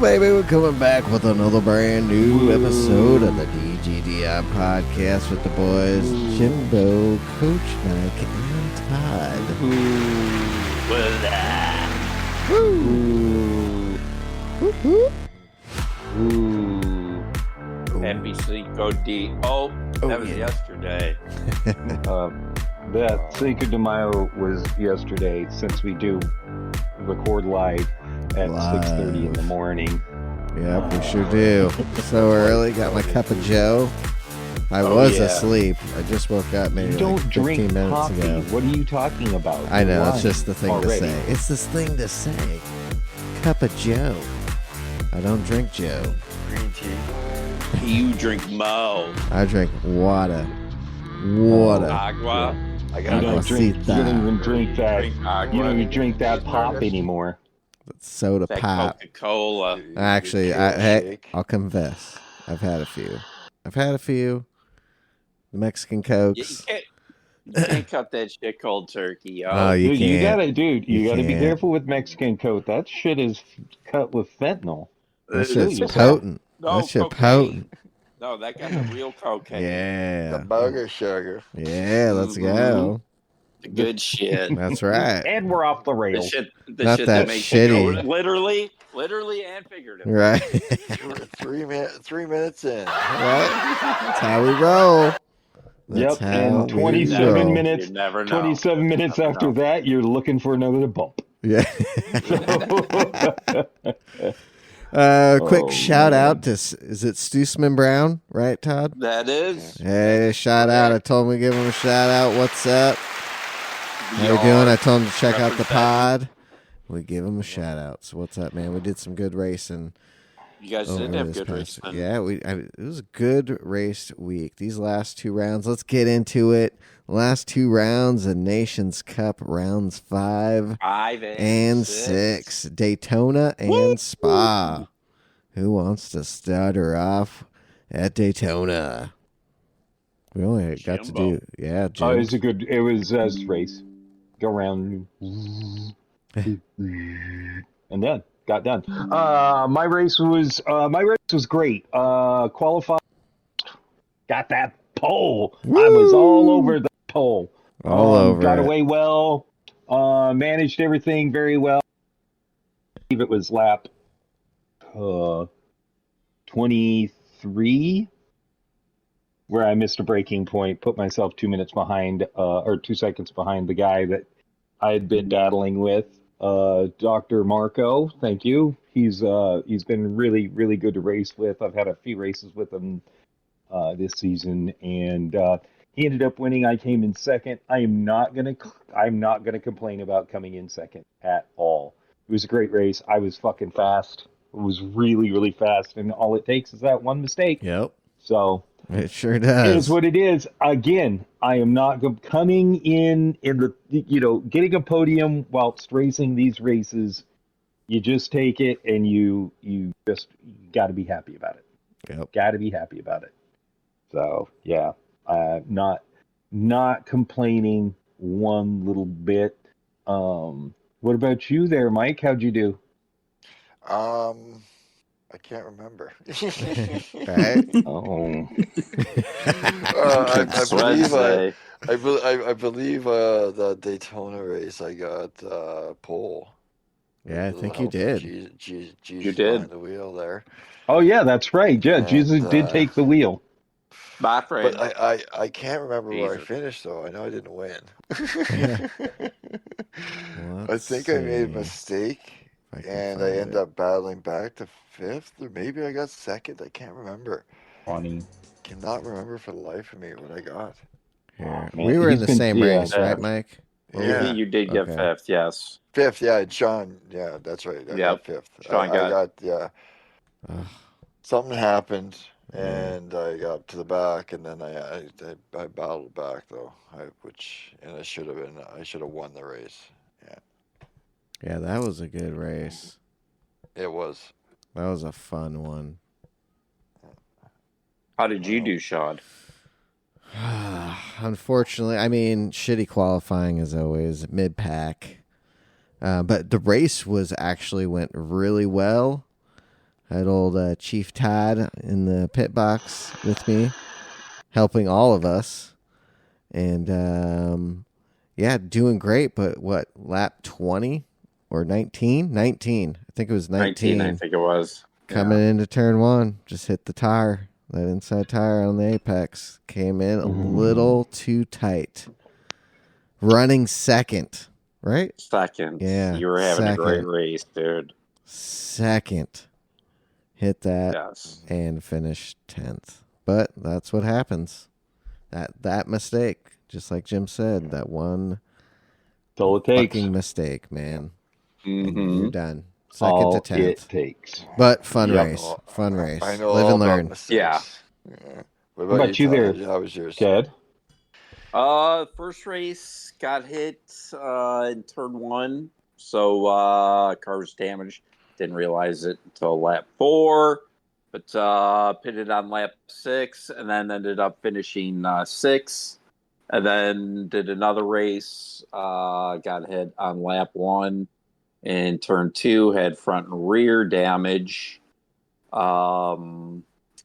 baby, we're coming back with another brand new episode of the DGDR podcast with the boys, Jimbo, Coach Mike, and Todd. Happy Cinco de... Oh, that was yesterday. That Cinco de Mayo was yesterday, since we do record live at 6:30 in the morning. Yep, we sure do. So early, got my cup of Joe. I was asleep. I just woke up maybe Don't like 15 drink minutes coffee. ago. What are you talking about? I know, Why? it's just the thing Already. to say. It's this thing to say. Cup of Joe. I don't drink Joe. Green tea. You drink Mo. I drink water. Water. Agua. You don't even drink that. Drink agua. You don't even drink that pop anymore. Soda That pop. Coca-Cola. Actually, I'll confess. I've had a few. The Mexican You Cokes. can't cut that shit cold turkey. Oh, you can't. You gotta be can't. careful with Mexican Coke. That shit is cut with fentanyl. That shit's potent. No, That shit cocaine. potent. No, that got the real cocaine. Yeah. The burger sugar. Yeah, let's go. The good shit. That's right. And we're off the The rails. shit, Not shit that makes you shitty. go literally and figuratively. Right. 3 minutes in. Right? That's how we roll. That's Yep, and how we 27 roll. minutes. You never know. 27 minutes Never after know. that, you're looking for another bump. Yeah. Quick shout out to, is it Stoosman Brown? Right, Todd? That is. Hey, shout out. I told him to give him a shout out. What's up? How you doing? I told him to check out the pod. We give him a shout out. So what's up, man? We did some good racing. You guys did over have this good past- racing. Yeah, it was a good race week. These last two rounds, let's get into it. Last two rounds of Nations Cup, rounds 5 5 and 6. Daytona and Spa. Who wants to start her off at Daytona? We only got to do, It Jim. was it was a race. Go around. And then got done. My race was great. Qualified, got that pole. I was all over the pole. All over Got it. away well. Managed everything very well. I believe it was lap 23 where I missed a braking point, put myself 2 minutes behind, or 2 seconds behind the guy that I had been battling with. Dr. Marco, thank you. He's been really, really good to race with. I've had a few races with him this season, and he ended up winning. I came in second. I'm not gonna complain about coming in second at all. It was a great race. I was fucking fast. It was really, really fast, and all it takes is that one mistake. Yep, So it sure it does. is what it is. Again, I am not coming in the, getting a podium whilst racing these races. You just take it, and you just got to be happy about it. Yep. Got to be happy about it. So yeah, not complaining one little bit. What about you there, Mike? How'd you do? I can't remember. Right? Oh, I believe the Daytona race I got pole. Yeah, I think you did. Jesus You did. behind the wheel there. oh yeah, that's right. Yeah, And, Jesus did take the wheel. My friend. But I can't remember where I Jesus. finished though. I know I didn't win. I Let's think I made a see mistake. if I can And find I end it. up battling back to 5th, or maybe I got 2nd. I can't remember. Funny. Cannot remember for the life of me what I got. Here. Man, We were in he's the been- same yeah. race, right, Mike? Yeah, You did get Okay. 5th, yes. 5th. Yeah, Sean. Yeah, that's right. I got 5th. Sean I got- got Ugh. something happened, Yeah. and I got to the back, and then I battled back though. I should have won the race. Yeah, that was a good race. It was. That was a fun one. How did you do, Sean? Unfortunately, I mean, shitty qualifying as always, mid-pack. But the race actually went really well. Had old Chief Todd in the pit box with me, helping all of us. And yeah, doing great. But what, lap 20 or 19? 19. I think it was 19. I think it was. Coming into turn 1, just hit the tire. That inside tire on the apex came in a little too tight. Running second, right? Second. Yeah. You were having second. a great race, dude. Second. Hit that Yes. and finished 10th. But that's what happens. That mistake, just like Jim said, that one That's all it takes. fucking mistake, man. Mm-hmm. And you're done. Second All to 10th. it takes. But fun Yep. race. Fun race. I know Live all and learn. about mistakes. Yeah. What What about you Todd? there, How was yours? Ted? First race got hit in turn 1, so car was damaged. Didn't realize it until lap 4, but pitted on lap 6, and then ended up finishing 6th. And then did another race. Got hit on lap 1 in turn 2. Had front and rear damage.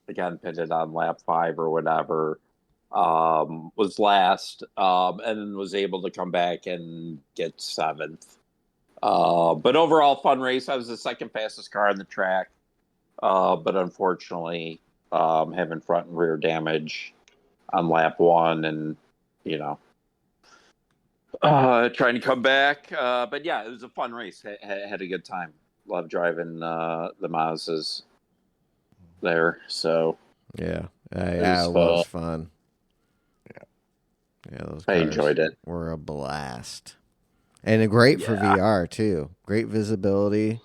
Again, pitted on lap 5 or whatever. Was last, and then was able to come back and get 7th. But overall, fun race. I was the second fastest car on the track, but unfortunately, having front and rear damage on lap 1, and trying to come back. But yeah, it was a fun race. Had a good time. Love driving the Mazdas there. So Yeah. Yeah, it was fun. Yeah, those I enjoyed it. were a blast. And great for VR, too. Great visibility.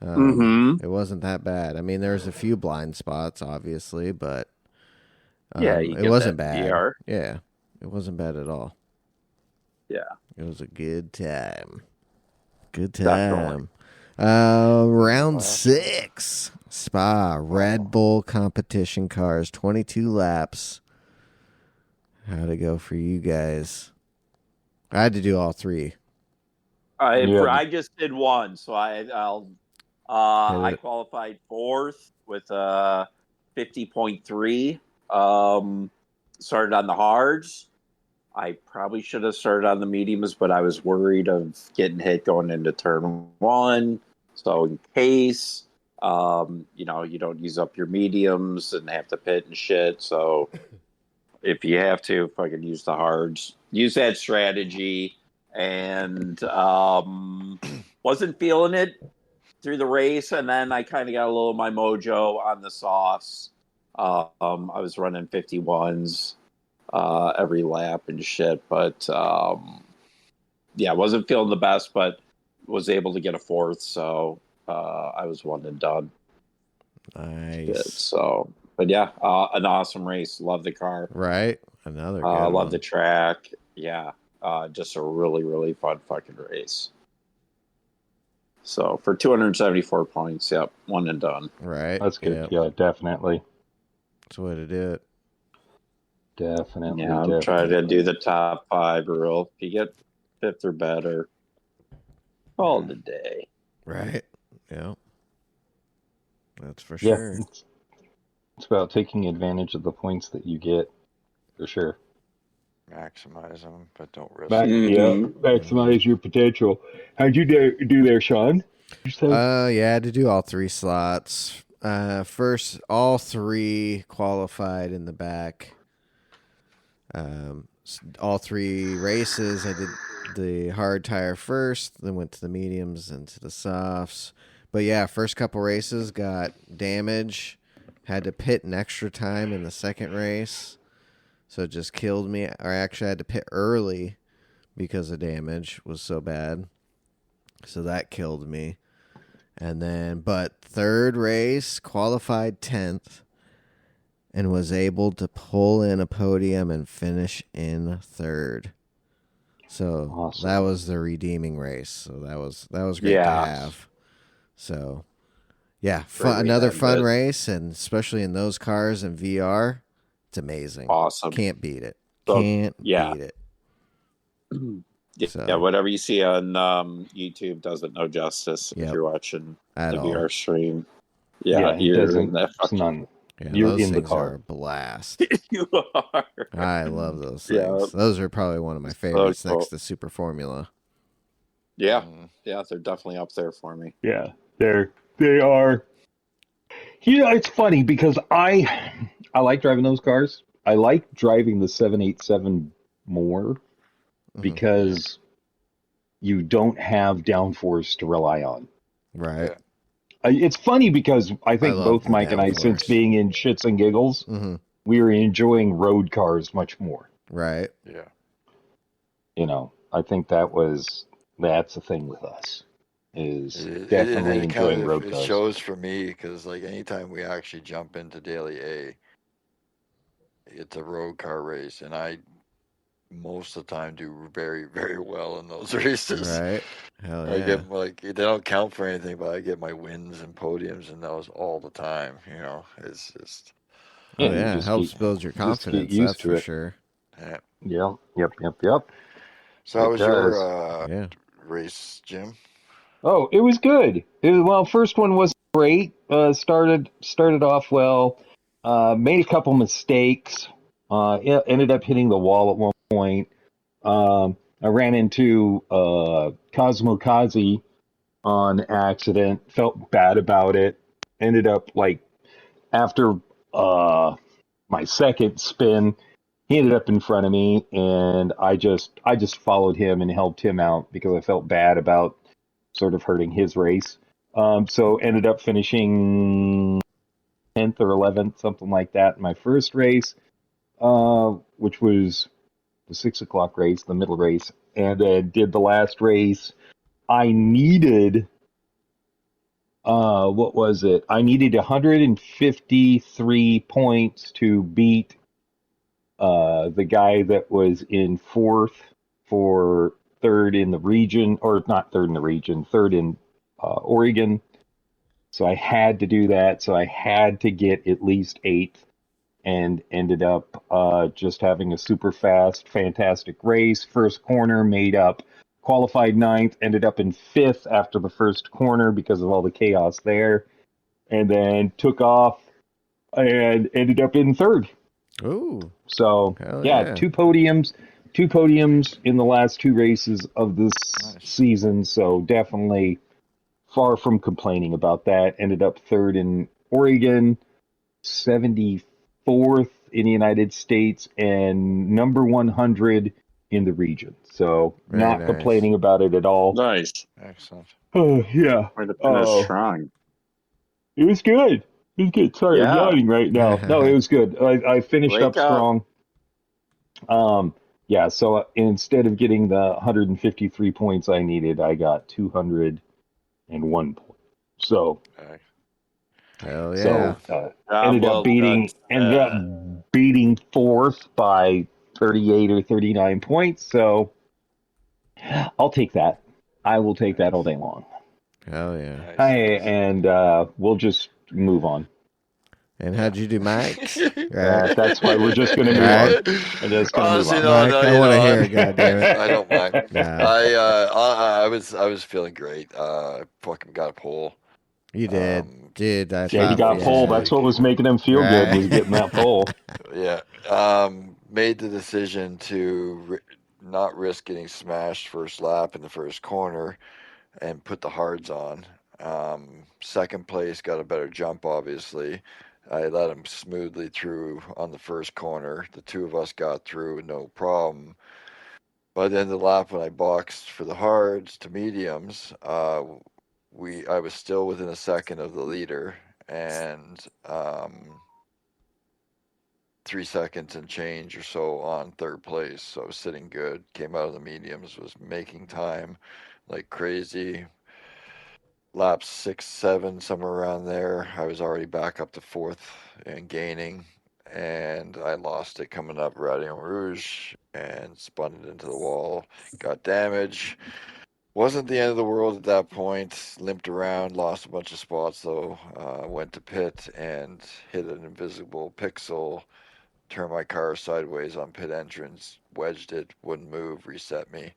It wasn't that bad. I mean, there was a few blind spots, obviously, but it wasn't bad. VR. Yeah, it wasn't bad at all. Yeah. It was a good time. Good Definitely. time. Round 6. Spa. Red Bull competition cars. 22 laps. How'd it go for you guys? I had to do all 3. I just did one, so I qualified 4th with 50.3. Started on the hards. I probably should have started on the mediums, but I was worried of getting hit going into turn 1. So in case, you don't use up your mediums and have to pit and shit. So if you have to, fucking use the hards. Use that strategy. And wasn't feeling it through the race, and then I kind of got a little of my mojo on the sauce. I was running 51s every lap and shit, but wasn't feeling the best, but was able to get a 4th, so I was 1 and done. Nice. So, but yeah, an awesome race. Love the car. Right? Another good love one. the track. Yeah. Just a really, really fun fucking race. So for 274 points, yep, 1 and done. Right. That's good. Yep. Yeah, definitely. That's the way to do it. Definitely. Yeah, I'm trying to do the top 5 rule. If you get 5th or better, call it a day. Right. Yeah. That's for Yeah, sure. it's about taking advantage of the points that you get, for sure. Maximize them, but don't risk Yeah, it. maximize your potential. How'd you do there, Sean? You say? Yeah, I had to do all 3 slots. First, all 3 qualified in the back. All 3 races, I did the hard tire first, then went to the mediums and to the softs. But yeah, first couple races got damage. Had to pit an extra time in the second race. So it just killed me. Or actually, I had to pit early because the damage was so bad. So that killed me. And then, but third race, qualified 10th, and was able to pull in a podium and finish in 3rd. So Awesome. that was the redeeming race. So that was great to have. So yeah, another fun race, and especially in those cars and VR. It's amazing. Awesome. Can't beat it. Can't beat it. Yeah, whatever you see on YouTube doesn't know justice if you're watching the VR stream. Yeah, he you're doesn't. in that It's fucking. none. Yeah, You're those in the things are car. a blast. You are. I love those Yeah. things. Those are probably one of my So favorites cool. next to Super Formula. Yeah, Mm. yeah, they're definitely up there for me. Yeah, they are. It's funny because I like driving those cars. I like driving the 787 more Mhm. because you don't have downforce to rely on. Right. Yeah. It's funny because I think love both the Mike and I, since downforce. being in shits and giggles, Hmm. we are enjoying road cars much more. Right. Yeah. I think that's the thing with us is definitely It enjoying kind of road it cars. shows for me because like anytime we actually jump into Daily A, it's a road car race, and I most of the time do very very well in those races. Right. Hell I yeah. get like they don't count for anything, but I get my wins and podiums and those all the time. It's just Oh Yeah, you yeah. just Helps get build your just get confidence. used That's to for it. sure. yeah. Yep. So how It was does. your Yeah. race, Jim? Oh, it was good. Well, first one was great. Started off well. Made a couple mistakes. Ended up hitting the wall at one point. I ran into Cosmo Kazi on accident. Felt bad about it. Ended up like after my second spin, he ended up in front of me, and I just followed him and helped him out because I felt bad about sort of hurting his race. So ended up finishing 10th or 11th, something like that, in my first race, which was the 6 o'clock race, the middle race, and did the last race. I needed what was it? I needed 153 points to beat the guy that was in fourth for third in the region, or not third in the region, third in Oregon. So I had to do that. So I had to get at least eighth, and ended up just having a super fast, fantastic race. First corner made up, qualified ninth, ended up in fifth after the first corner because of all the chaos there, and then took off and ended up in third. Ooh. So Hell yeah, yeah. two podiums in the last two races of this Nice. season. So definitely far from complaining about that. Ended up third in Oregon, 74th in the United States, and number 100 in the region. So Very not nice. complaining about it at all. Nice. Excellent. Oh yeah. Way to finish Oh, strong. it was good. It was good. Sorry, I'm Yeah. yawning right now. No, it was good. I finished Wake up up. strong. Yeah, so instead of getting the 153 points I needed, I got 201 points. So, Hell so yeah. Job ended up well done. beating fourth by 38 or 39 points. So, I'll take that. I will take that all day long. Hell yeah. And we'll just move on. And how'd you do, Mike? That's why we're just going to move Right. on. I'm just going to move Honestly, on. no, Mike, no, I want to hear it, goddammit. I don't mind. Nah. I was feeling great. I fucking got a pole. You did. Dude, I Yeah, thought he got yeah. pole. That's what was making him feel good, was Right. getting that pole. Yeah. Made the decision to not risk getting smashed first lap in the first corner and put the hards on. Second place, got a better jump, obviously. I let him smoothly through on the first corner. The two of us got through, no problem. By the end of the lap, when I boxed for the hards to mediums, I was still within a second of the leader, and 3 seconds and change or so on third place. So I was sitting good. Came out of the mediums, was making time like crazy. Laps 6, 7, somewhere around there. I was already back up to fourth and gaining, and I lost it coming up Radion Rouge and spun it into the wall. Got damage. Wasn't the end of the world at that point. Limped around, lost a bunch of spots though. Went to pit and hit an invisible pixel. Turned my car sideways on pit entrance, wedged it, wouldn't move, reset me,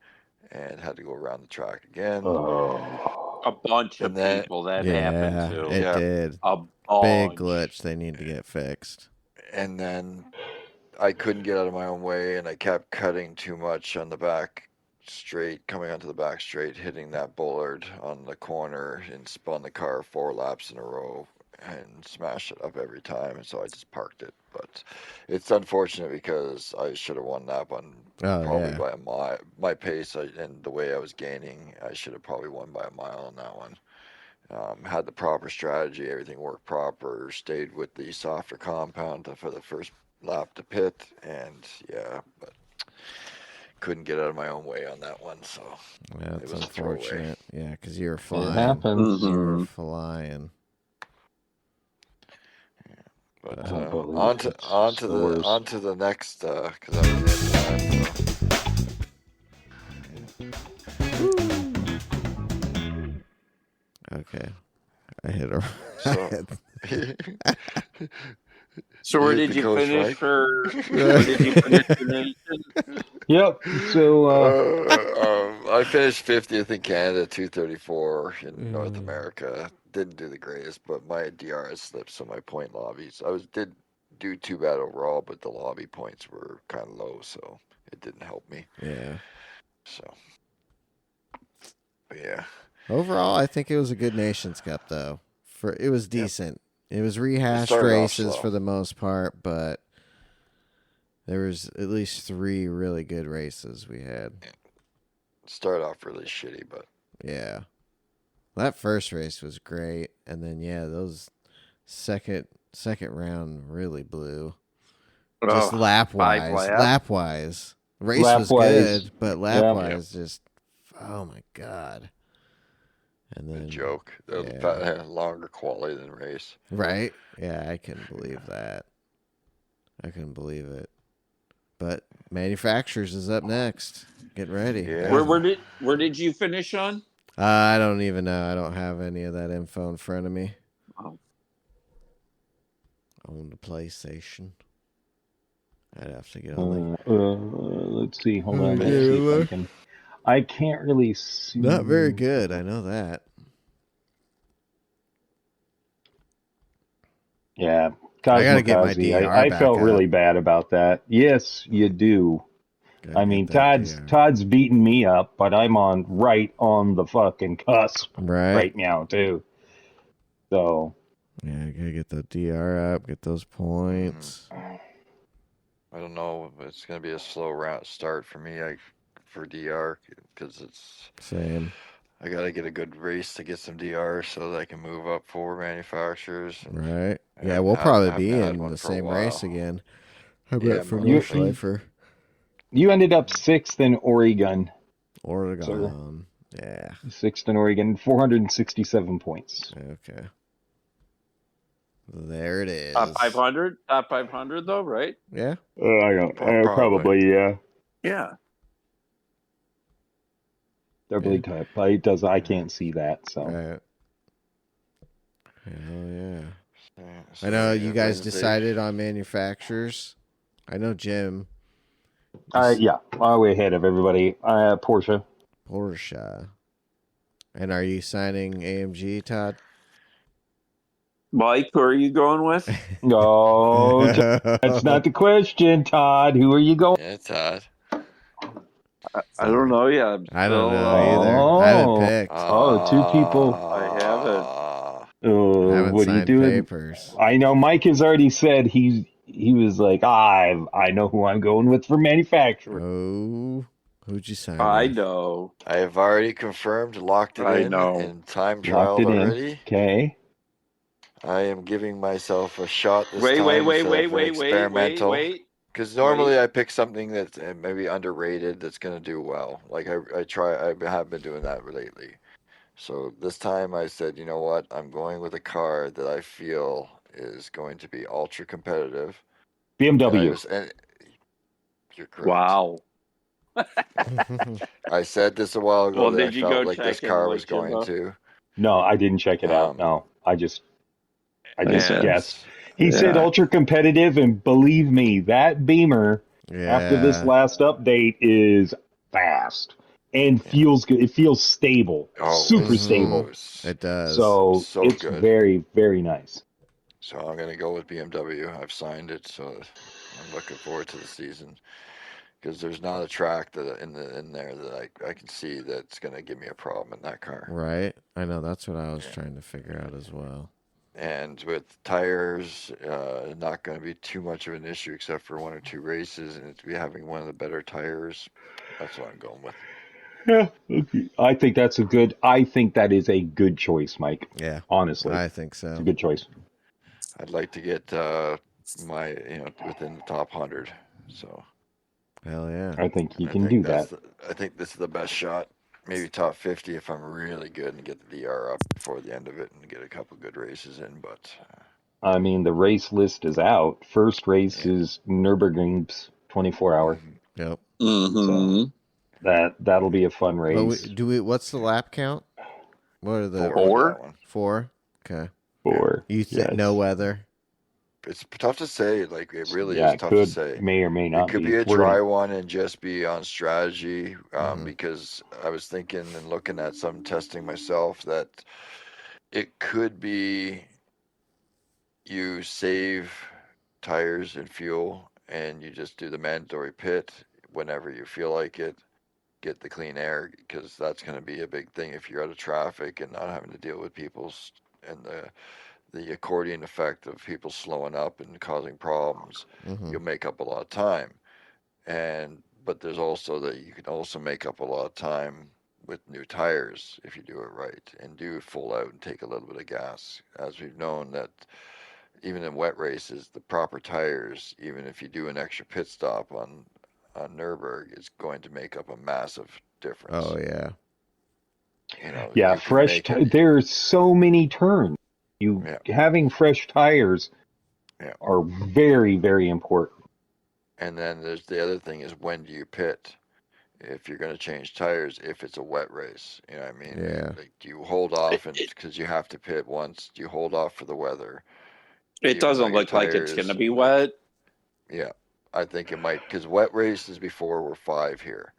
and had to go around the track again. Oh. a bunch of And then- people that Yeah, happened to. it Yeah. did. A Big bunch. glitch. They need to get fixed. And then I couldn't get out of my own way, and I kept cutting too much on the back straight, coming onto the back straight, hitting that bollard on the corner, and spun the car 4 laps in a row and smashed it up every time. And so I just parked it. But it's unfortunate because I should have won that one probably by a mile. My pace and the way I was gaining, I should have probably won by a mile on that one. Had the proper strategy, everything worked proper, stayed with the softer compound for the first lap to pit, and but couldn't get out of my own way on that one, so Yeah, it it's was a throwaway. unfortunate. Yeah, because you were It flying. happens. You were Mhm. flying. But Oh, bully, on to it's the worst. the next because I was in that. Okay. I hit her. So, So where hit did the you coach, finish Mike. for? Where did you finish the nation? Yep. So I finished 50th in Canada, 234 in North Mm. America. Didn't do the greatest, but my DRS slipped, so my point lobbies. Did do too bad overall, but the lobby points were kind of low, so it didn't help me. Yeah. So, but yeah. Overall, I think it was a good Nations Cup, though. It was decent. It was rehashed started off races slow. for the most part, but there was at least 3 really good races we had. Started off really shitty, but Yeah. That first race was great, and then those second round really blew. Just Oh, lap 5 wise. laps? Lap wise. Race was Lap-wise, good, but lap wise just oh my god. And a then joke. That was yeah. longer quality than race. Right? Yeah, I couldn't believe that. I couldn't believe it. But manufacturers is up next. Get ready. Yeah. Where did you finish on? I don't even know. I don't have any of that info in front of me. Oh. On the PlayStation. I'd have to get on let's see. Hold on. Okay, Let's see if I look. can. I can't really see. Not very good. I know that. Yeah. I gotta get my Cosmokazi. DR I back felt up. really bad about that. Yes, you do. Gotta I get mean, that DR. Todd's beating me up, but I'm right on the fucking cusp right now too. So yeah, I gotta get the DR up, get those points. I don't know. It's gonna be a slow route start for me. For DR because it's Same. I gotta get a good race to get some DR so that I can move up 4 manufacturers. Right. I Yeah, haven't we'll had- probably haven't be had in one the for a same race while. again. I Yeah, bet for more Mush likely. Lifer. you ended up 6th in Oregon. Oregon. Yeah. 6th in Oregon, 467 points. Okay. There it is. Top 500? Top 500 though, right? Yeah. I don't. Probably. Probably, yeah. Yeah. Doubly type. It does. I can't see that. So Right. Hell yeah. So I know you guys Wednesday- decided on manufacturers. I know Jim. yeah, I'm way ahead of everybody. Porsche. Porsche. And are you signing AMG, Todd? Mike, who are you going with? No, that's not the question, Todd. Who are you going? Yeah, Todd. I don't know yet. I don't know Oh. either. I haven't picked. Oh, 2 people. I haven't. I haven't What are you signed doing? papers. I know Mike has already said he was like, I know who I'm going with for manufacturer. Oh, who'd you sign? I with? know. I have already confirmed, locked it I in, know. and time Locked trialed it in. already. Okay. I am giving myself a shot this Wait, time. wait, instead of an experimental. Because normally I pick something that's maybe underrated that's going to do well. Like I have been doing that lately. So this time I said, you know what? I'm going with a car that I feel is going to be ultra competitive. BMW. And you're correct. Wow. I said this a while ago Well, that I did you felt go like this check in car with was going Jimbo? to. No, I didn't check it out. No, I just Yeah. guessed. He said Yeah. ultra competitive, and believe me, that Beamer yeah. after this last update is fast. and feels good. It feels stable, super stable. It does. So it's good. very, very nice. So I'm going to go with BMW. I've signed it, so I'm looking forward to the season because there's not a track that in there that I can see that's going to give me a problem in that car. Right. I know that's what I was trying to figure out as well. And with tires, not going to be too much of an issue except for 1 or 2 races, and it's be having one of the better tires. That's what I'm going with. Yeah, okay. I think that is a good choice, Mike. Yeah. Honestly, I think so. it's a good choice. I'd like to get within the top 100. So Hell yeah. I think you can do that. I think this is the best shot. Maybe top 50 if I'm really good and get the DR up before the end of it and get a couple good races in. But I mean, the race list is out. First race is Nürburgring's 24-hour. Yep. So that'll be a fun race. What's the lap count? What are the 4? 4? Okay. 4. You think no weather? It's tough to say. Like it really is tough to say. May or may not It could be a dry one and just be on strategy. Because I was thinking and looking at some testing myself that it could be you save tires and fuel and you just do the mandatory pit whenever you feel like it. Get the clean air because that's going to be a big thing if you're out of traffic and not having to deal with people's and the accordion effect of people slowing up and causing problems. You'll make up a lot of time, but there's also that you can also make up a lot of time with new tires if you do it right and do full out and take a little bit of gas. As we've known that even in wet races, the proper tires, even if you do an extra pit stop on Nürburgring, is going to make up a massive difference. Oh yeah. Yeah, there's so many turns. Having fresh tires are very, very important. And then there's the other thing is when do you pit? If you're going to change tires, if it's a wet race, you know what I mean? Yeah. Like, do you hold off because you have to pit once? Do you hold off for the weather? It doesn't look like it's going to be wet. Yeah, I think it might because wet races before were 5 here.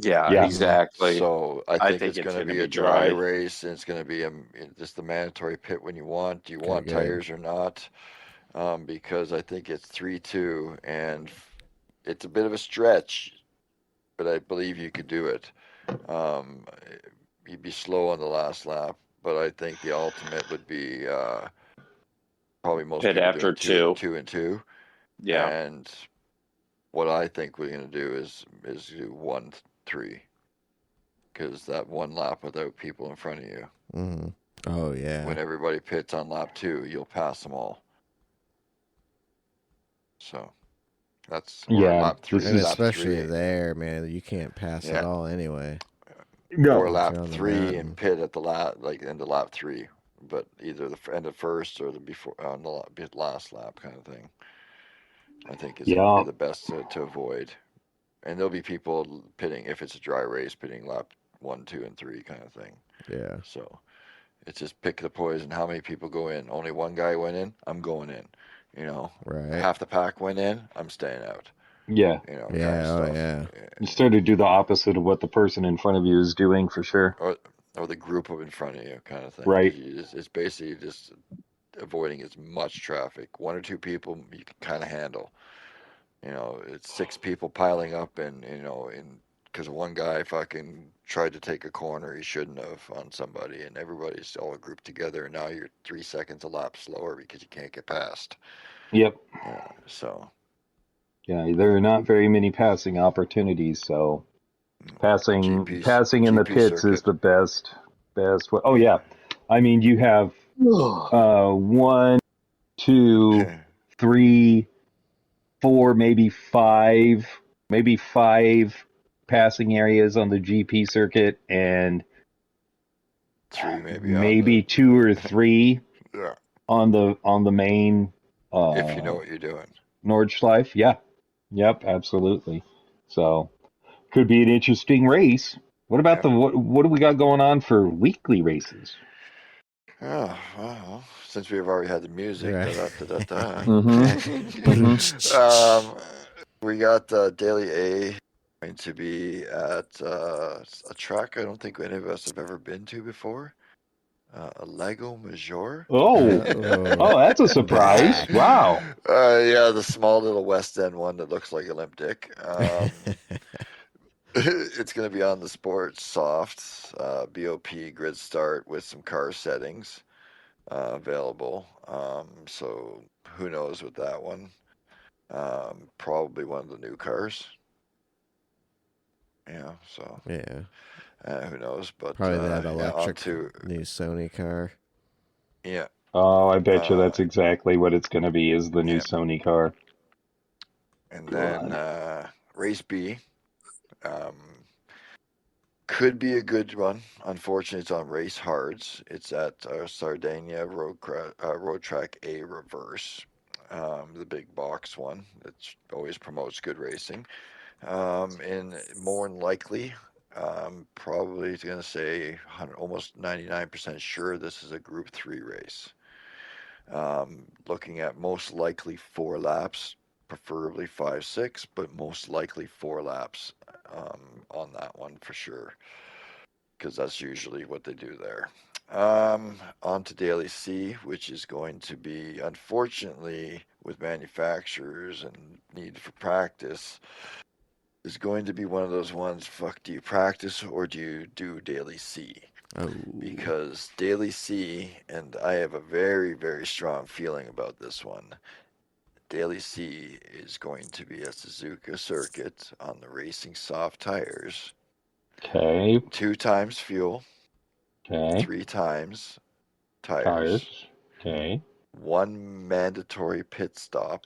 Yeah, exactly. So I think it's going to be a dry race, and it's going to be just the mandatory pit when you want. Do you want tires or not? Because I think it's 3-2, and it's a bit of a stretch, but I believe you could do it. You'd be slow on the last lap, but I think the ultimate would be probably most pit people after doing 2 and 2. Yeah. And what I think we're going to do is do 1-3, because that one lap without people in front of you. Oh yeah. When everybody pits on lap 2, you'll pass them all. So that's lap 3. And especially there, man, you can't pass at all anyway. No. Or lap 3 and pit at the end of lap 3, but either the end of first or the before on the last lap kind of thing. I think is going to be the best to avoid. And there'll be people pitting if it's a dry race, pitting lap 1, 2, and 3 kind of thing. Yeah. So it's just pick the poison. How many people go in? Only one guy went in. I'm going in. Right. Half the pack went in. I'm staying out. Yeah. You start to do the opposite of what the person in front of you is doing for sure. Or the group in front of you kind of thing. Right. It's basically just avoiding as much traffic. 1 or 2 people you can kind of handle. It's 6 people piling up and because one guy fucking tried to take a corner he shouldn't have on somebody, and everybody's all grouped together, and now you're 3 seconds a lap slower because you can't get past. Yep. So. Yeah, there are not very many passing opportunities, so passing in the pits is the best way. Oh yeah, I mean you have 1, 2, 3, 4, maybe 5 passing areas on the GP circuit, and 3 maybe 2 or 3 on the main. If you know what you're doing. Nordschleife, yeah. Yep, absolutely. So could be an interesting race. What about what do we got going on for weekly races? Oh, well, since we've already had the music, we got Daily A going to be at a track I don't think any of us have ever been to before. A Lego Major. Oh, Oh, that's a surprise! back. Wow. Yeah, the small little West End one that looks like a limp dick. It's going to be on the Sports Soft BOP grid start with some car settings available. So who knows with that one? Probably one of the new cars. Yeah, so Yeah, who knows? But probably that yeah, electric new Sony car. yeah, Oh, I bet you uh, that's exactly what it's going to be, is the new yeah, Sony car. and then God. race B. Um, Could be a good one. Unfortunately, it's on race hards. It's at Sardinia Road Track A Reverse, the big box one that always promotes good racing. And more than likely, probably going to say almost 99% sure this is a Group 3 race. Looking at most likely 4 laps, preferably 5, 6, but most likely 4 laps on that one for sure, because that's usually what they do there. On to Daily C, which is going to be, unfortunately, with manufacturers and need for practice, is going to be one of those ones, fuck, do you practice or do you do Daily C? Oh, Because Daily C, and I have a very, very strong feeling about this one, Daily C is going to be a Suzuka circuit on the racing soft tires, Okay. 2 times fuel, Okay. 3 times tires, Tires. Okay. 1 mandatory pit stop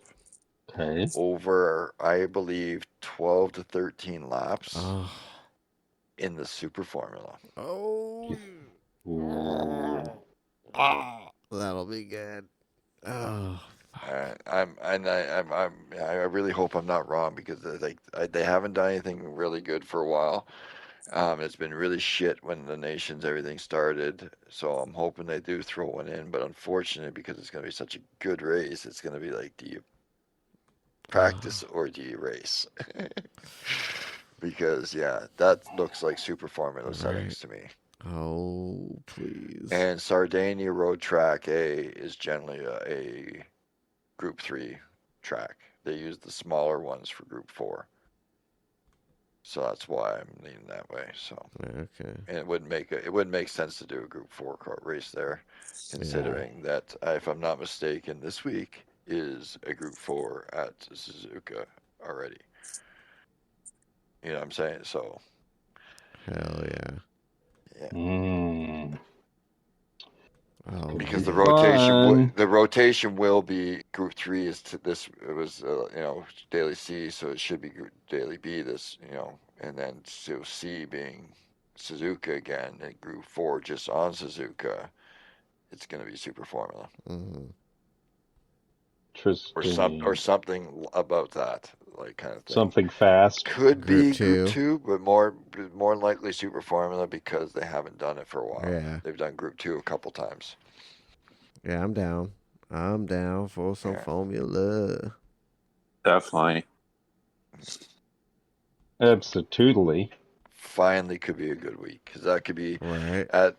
Okay. over, I believe, 12 to 13 laps oh, in the Super Formula. oh, Ooh. that'll be good. Oh, fuck. I really hope I'm not wrong because they haven't done anything really good for a while. It's been really shit when the nations everything started, so I'm hoping they do throw one in. But unfortunately, because it's going to be such a good race, it's going to be like, do you practice or do you race? Because yeah, that looks like Super Formula Right. settings to me. Oh, please. And Sardinia Road Track A is generally a Group 3 track. They use the smaller ones for Group 4. So that's why I'm leaning that way. So, Okay. and it wouldn't make sense to do a Group 4 car race there, considering that if I'm not mistaken, this week is a Group 4 at Suzuka already. You know what I'm saying? So, Hell yeah. yeah. Mm. Oh, Because Be fun. the rotation will be Group 3 is to this. It was Daily C, so it should be Daily B this, and then so C being Suzuka again, and Group 4 just on Suzuka. It's going to be Super Formula mm-hmm. Interesting. something about that, like, kind of thing. Something fast. Could Group be Group 2. 2, but more likely Super Formula because they haven't done it for a while. Yeah. They've done Group 2 a couple times. Yeah, I'm down. I'm down for some formula. Definitely. Absolutely. Finally could be a good week because that could be Right. at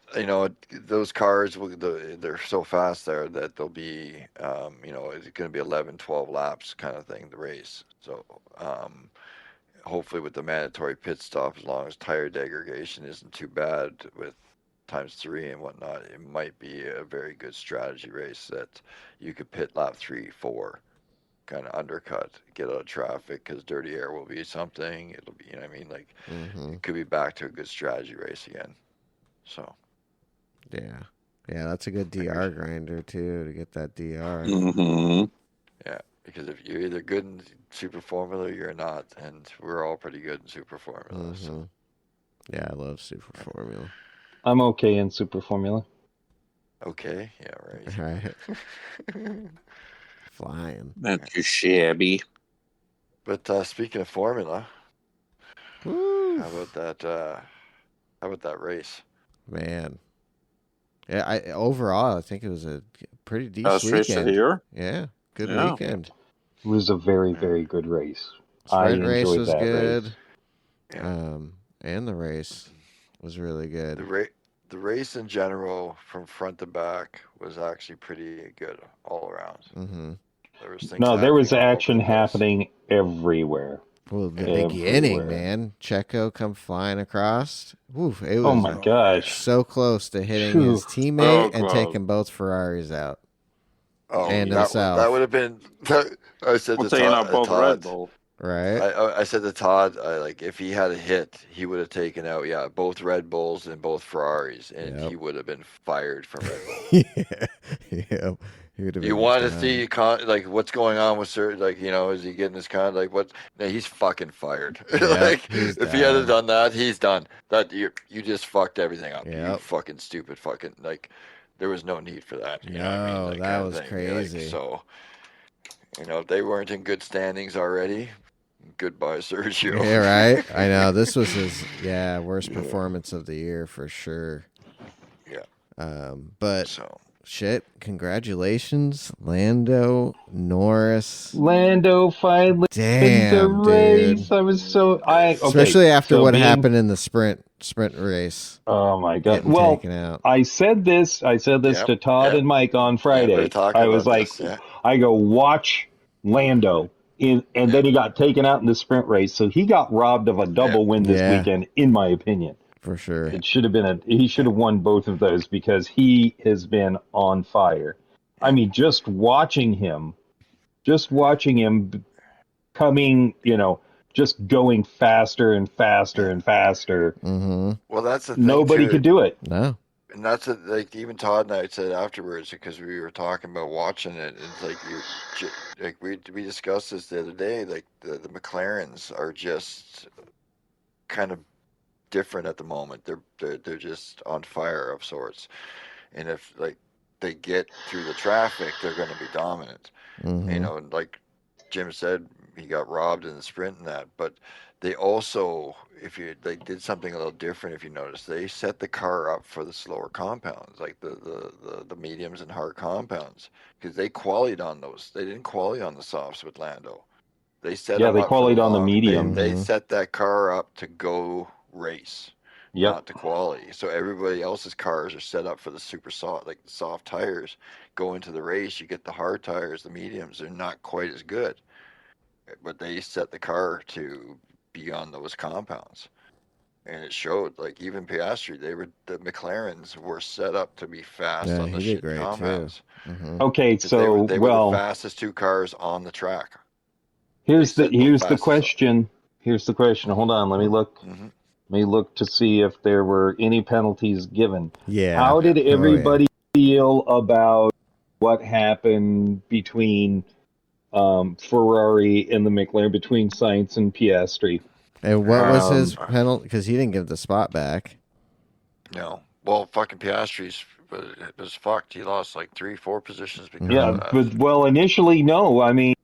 those cars they're so fast there that they'll be it's going to be 11 12 laps kind of thing, the race. So hopefully with the mandatory pit stop, as long as tire degradation isn't too bad with ×3 and whatnot, it might be a very good strategy race that you could pit lap 3 4, kind of undercut, get out of traffic, because dirty air will be something. It'll be, what I mean, like, Mm-hmm. it could be back to a good strategy race again. So, Yeah. Yeah, that's a good DR grinder, too, to get that DR. Mm-hmm. yeah, because if you're either good in Super Formula or you're not, and we're all pretty good in Super Formula. Mm-hmm. So, Yeah, I love Super Formula. I'm okay in Super Formula. okay, yeah, Right. right. Flying. Not too shabby. But speaking of Formula, Woo! how about that? How about that race? Man. Yeah, overall, I think it was a pretty decent Best race of the weekend. year? Yeah, good Yeah. weekend. It was a very, very good race. I Sprint race enjoyed was that good. race. Yeah. And the race was really good. The race in general, from front to back, was actually pretty good all around. Mm-hmm. There was things No, there was happening all over action the place. happening everywhere. Well, the Yeah. beginning, Everywhere. man. Checo come flying across. Oof, it Oh was my gosh. so close to hitting Phew. his teammate and close. taking both Ferraris out. Oh, And that himself. would have been. I said Well, to taking out both Red Todd. Bull. Right? I said to Todd, like if he had a hit, he would have taken out both Red Bulls and both Ferraris, and Yep. he would have been fired from Red Bull. Yeah. He would have You been want to done. see like what's going on with certain, like is he getting his like what? No, he's fucking fired. Like he's if he had done. done that, he's done. That you just fucked everything up. You Yep. fucking stupid fucking like. There was no need for that. You know what I No, mean? that kind of was thing. crazy. Like, so, if they weren't in good standings already, goodbye, Sergio. Yeah, right? I know. This was his worst performance of the year for sure. Yeah. But So shit, congratulations, Lando Norris. Lando finally wins the Damn, race. dude. I was so Especially after so what being- happened in the sprint race. Oh my god! Getting Well, taken out. I said this to Todd and Mike on Friday. we're talking I was about like, this, I go watch Lando and then he got taken out in the sprint race, so he got robbed of a double win this weekend, in my opinion. For sure. It should have been he should have won both of those because he has been on fire. I mean, just watching him coming, just going faster and faster and faster. Mm-hmm. Well, that's the thing. Nobody too. could do it. No. And that's like even Todd and I said afterwards because we were talking about watching it. It's like we discussed this the other day. Like the McLarens are just kind of different at the moment. They're just on fire of sorts. And if like they get through the traffic, they're going to be dominant. Mm-hmm. Like Jim said, he got robbed in the sprint and that. But they also, they did something a little different. If you notice, they set the car up for the slower compounds, like the mediums and hard compounds, because they qualied on those. They didn't quali on the softs with Lando. They set them they up for qualied on the medium. They set that car up to go race. Yep. Not to quality. So everybody else's cars are set up for the super soft, like the soft tires. Go into the race, you get the hard tires, the mediums. They're not quite as good, but they set the car to be on those compounds, and it showed. Like even Piastri, the McLarens were set up to be fast on the shit compounds. Mm-hmm. Okay, so they were the fastest two cars on the track. Here's the question. Here's the question. Hold on, let me look. Mm-hmm. Let me look to see if there were any penalties given. Yeah. How did everybody feel about what happened between Ferrari and the McLaren, between Sainz and Piastri? And what was his penalty? Because he didn't give the spot back. No. Well, fucking Piastri's was fucked. He lost like 3-4 positions because of that. But initially, no. I mean,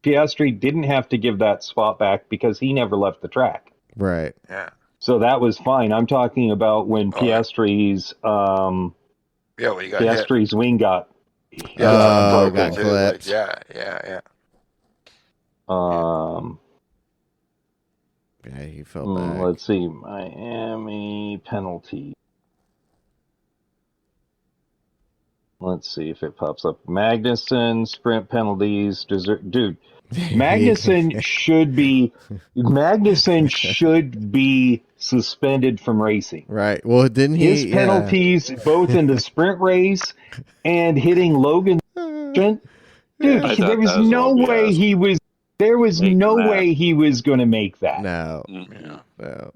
Piastri didn't have to give that spot back because he never left the track. Right. Yeah. So that was fine. I'm talking about when Piastri's Piastri's wing got got clipped. Like, yeah. Yeah, he fell back. Let's see, Miami penalty. Let's see if it pops up. Magnussen sprint penalties. Dude, Magnussen should be suspended from racing. Right. Well, didn't he? His penalties, both in the sprint race and hitting Logan. Dude, there was no way he was. There was no way he was going to make that. No. No.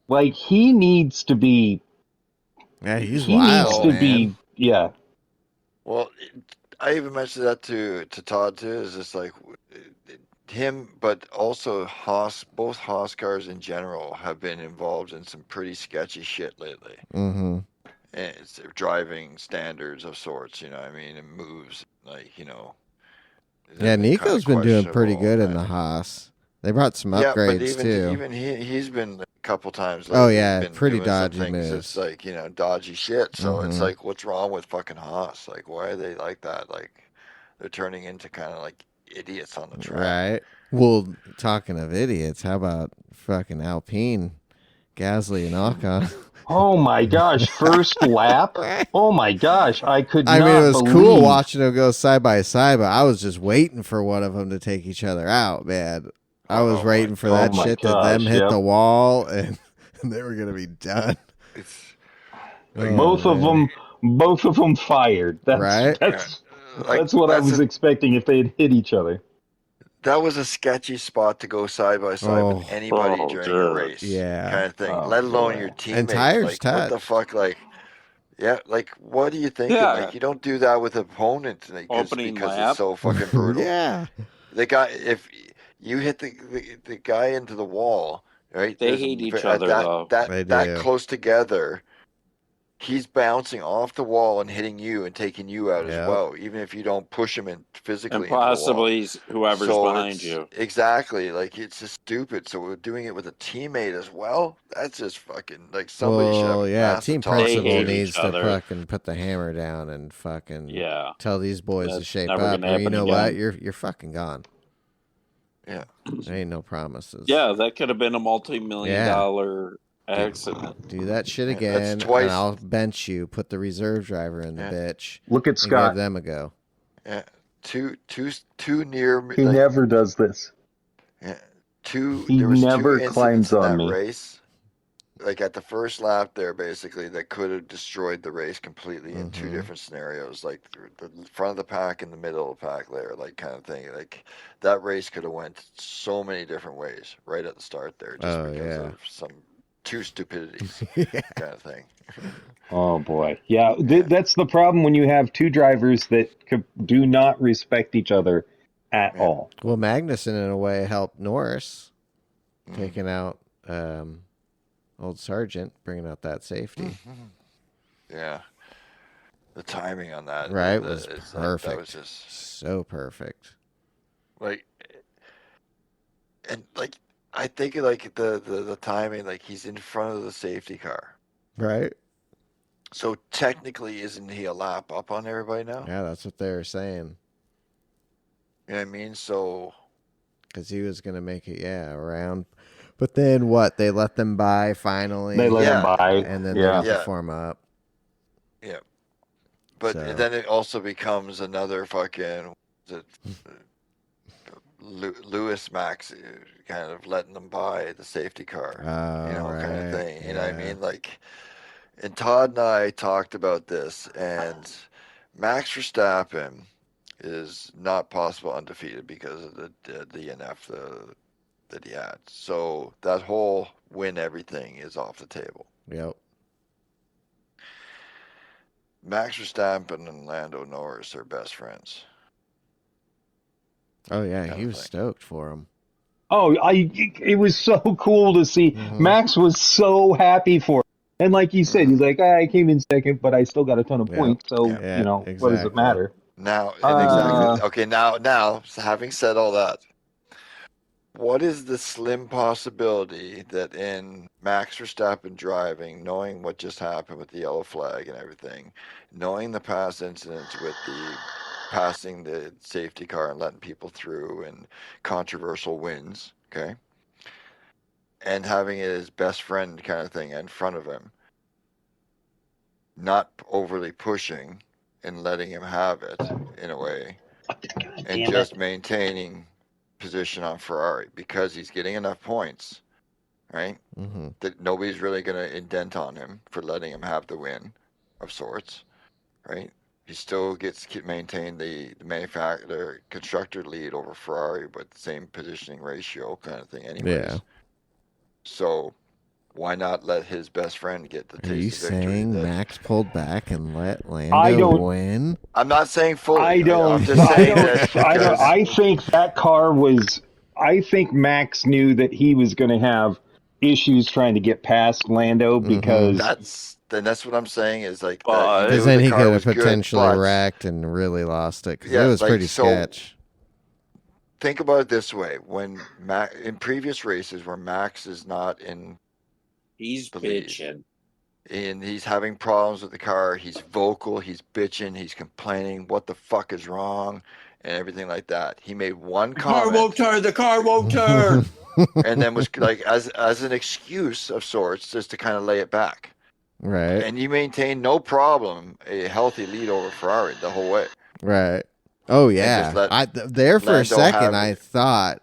Like he needs to be. Yeah, he's he wild, needs to be. Yeah. Well, I even mentioned that to Todd too. Is just like him, but also Haas. Both Haas cars in general have been involved in some pretty sketchy shit lately. Mm-hmm. And it's driving standards of sorts, you know what I mean, and moves, like, you know. Yeah, Nico's been doing pretty good in the Haas. They brought some upgrades, but too. even he's been a couple times. Oh, yeah, pretty dodgy moves. It's like, dodgy shit. So it's like, what's wrong with fucking Haas? Like, why are they like that? Like, they're turning into kind of like idiots on the track. Right. Well, talking of idiots, how about fucking Alpine, Gasly and Ocon? Oh my gosh, first lap. Oh my gosh, I could I mean, it not was cool believe. watching them go side by side, but I was just waiting for one of them to take each other out, man. I was waiting for that my shit to them gosh, hit yep. the wall and they were gonna be done. It's both of man. them fired. That's Right? that's like that's what I was expecting if they'd hit each other. that was a sketchy spot to go side by side with Oh, anybody during a dude. race, yeah. kind of thing. Oh Let alone boy. your And teammates. tires Like, what the touched. fuck? Like, yeah, like, what are you thinking? Yeah. Like, you don't do that with opponents, like, Opening because it's lap. so fucking brutal. Yeah. The guy, if you hit the guy into the wall, right? They there's hate each at other, that though. They that do. close together. He's bouncing off the wall and hitting you and taking you out as Yep. well, even if you don't push him in physically And into the wall. possibly whoever's So behind it's you. exactly like it's just stupid. So we're doing it with a teammate as well. That's just fucking like somebody should have Well, a yeah, massive Team talk. They Principal hate needs each to other. fucking put the hammer down and fucking Yeah. tell these boys to That's shape never up. gonna Or you happen know what? again. You're fucking gone. Yeah. There ain't no promises. Yeah, that could have been a multi-million-dollar accident. Do that shit Yeah, that's again, and twice. I'll bench you. Put the reserve driver in the Yeah. bitch Look at and give Scott. them a go. Yeah. Two near He like never does this. yeah, He there was two never incidents climbs in on that me. race. Like at the first lap there, basically, that could have destroyed the race completely in two Mhm. different scenarios, like the front of the pack and the middle of the pack there, like kind of thing. Like that race could have went so many different ways right at the start there, just Oh because yeah. of some two stupidities Yeah. kind of thing. Oh boy. Yeah, Yeah. that's the problem when you have two drivers that do not respect each other at Yeah. all. Well, Magnussen in a way helped Norris Mhm. taking out old Sargent, bringing out that safety. Yeah. The timing on that, Right, was it's perfect. Like, that was just So perfect. like, and like I think like the timing, like he's in front of the safety car. Right? So technically, isn't he a lap up on everybody now? Yeah, that's what they were saying. You know what I mean? So Because he was going to make it, around. But then what? They let them by finally. They let him Yeah. by. And then they Yeah. got the Yeah. form up. yeah, but So. then it also becomes another fucking Lewis Max kind of letting them buy the safety car, kind of Right. thing. You know what I mean? Like, and Todd and I talked about this, and Max Verstappen is not possible undefeated because of the DNF that he had. So that whole win everything is off the table. Yep. Max Verstappen and Lando Norris are best friends. Oh, yeah. Kind He of was thing. stoked for him. Oh, it was so cool to see. Mhm. Max was so happy for it. And like you said, he's like, I came in second, but I still got a ton of Yep. points. So, Yeah, what does it exactly. matter? Now, and exactly. Uh, Okay, now, having said all that, what is the slim possibility that in Max Verstappen driving, knowing what just happened with the yellow flag and everything, knowing the past incidents with the passing the safety car and letting people through and controversial wins, okay, and having it as best friend kind of thing in front of him, not overly pushing and letting him have it in a way, and damn just it. maintaining position on Ferrari because he's getting enough points, right? Mm-hmm. That nobody's really going to indent on him for letting him have the win of sorts, right? He still gets maintain the manufacturer constructor lead over Ferrari, but the same positioning ratio kind of thing, anyways. Yeah. So why not let his best friend get the Are you taste of victory? saying That Max pulled back and let I Lando don't. win? I'm not saying fully. I don't. I'm just I saying don't. that because I think that car was. I think Max knew that he was going to have issues trying to get past Lando because that's what I'm saying is like that. But- He Because knew then the he car could was have good, potentially but wrecked and really lost it. Because Yeah, it was like, pretty so- sketch. think about it this way: when in previous races where Max is not in He's the lead, bitching. and he's having problems with the car, he's vocal, he's bitching, he's complaining, what the fuck is wrong, and everything like that. He made one The car won't comment turn. The car won't turn. and then was like as an excuse of sorts just to kind of lay it back. Right. And he maintained no problem a healthy lead over Ferrari the whole way. Right. Oh And just yeah. let There for a Lando second have I it. thought